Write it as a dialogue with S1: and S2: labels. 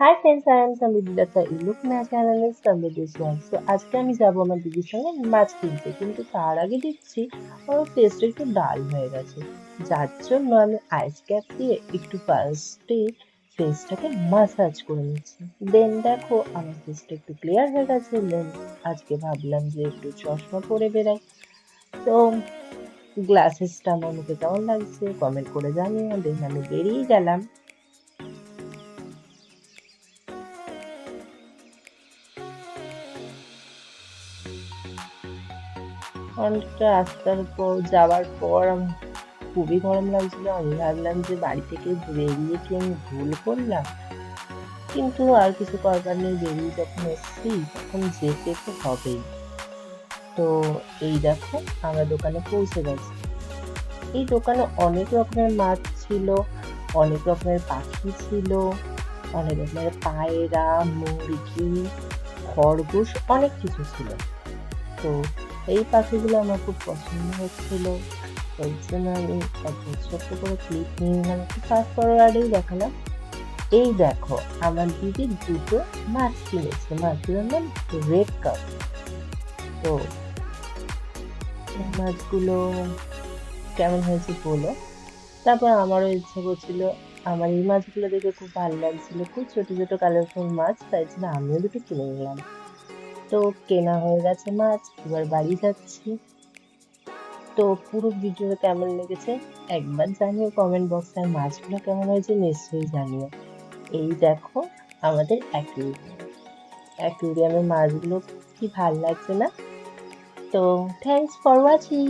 S1: High friends, I am Samriddhilata. You look my channel is Samriddhi. So আজকে আমি যাবো আমার দিদির সঙ্গে মাছ কিনতে, কিন্তু তার আগে দেখছি আমার ফেসটা একটু ডাল হয়ে গেছে, যার জন্য আমি আইস ক্যাপ দিয়ে একটু ফার্স্টে ফেসটাকে মাসাজ করে নিচ্ছি। দেন দেখো আমার ফেসটা একটু ক্লিয়ার হয়ে গেছে। দেন আজকে ভাবলাম যে একটু চশমা পরে বেরাই। তো গ্লাসেসটা আমার মুখে কেমন লাগছে কমেন্ট করে জানিও। দেন আমি বেরিয়ে গেলাম। অনেকটা রাস্তার পর যাওয়ার পর আমার খুবই গরম লাগছিল। আমি ভাবলাম যে বাড়ি থেকে বেরিয়ে কি আমি ভুল করলাম, কিন্তু আর কিছু করবার নেই। বেরিয়ে যখন এসেছি তখন যেতে তো হবেই। তো এই দেখো আমরা দোকানে পৌঁছে গেছি। এই দোকানে অনেক রকমের মাছ ছিল, অনেক রকমের পাখি ছিল, অনেক রকমের পায়রা, মুরগি, খরগোশ, অনেক কিছু ছিল। তো এই পাখিগুলো আমার খুব পছন্দ হচ্ছিল, এর জন্য আমি একটা ছোট্ট করে ক্লিপ নিয়ে নিলাম। একটু ফাস্ট ফরওয়ার্ডেই দেখালাম। এই দেখো আমার দিদি দুটো মাছ কিনেছে, মাছগুলোর নাম রেড কাপ। তো এই মাছগুলো কেমন হয়েছে বলো। তারপর আমারও ইচ্ছা করছিল, আমার এই মাছগুলো দেখে খুব ভালো লাগছিল, খুব ছোট ছোট কালারফুল মাছ, তাই জন্য আমিও দুটো কিনে নিলাম। তো কেনা হয়ে গেছে মাছ, এবার বাড়ি যাচ্ছি। তো পুরো ভিডিও কেমন লেগেছে একবার জানিও কমেন্ট বক্সে, আর মাছগুলো কেমন হয়েছে নিশ্চয়ই জানিও। এই দেখো আমাদের অ্যাকুয়ারিয়াম, অ্যাকুয়ারিয়ামের মাছগুলো কি ভাল লাগছে না? তো থ্যাংকস ফর ওয়াচিং।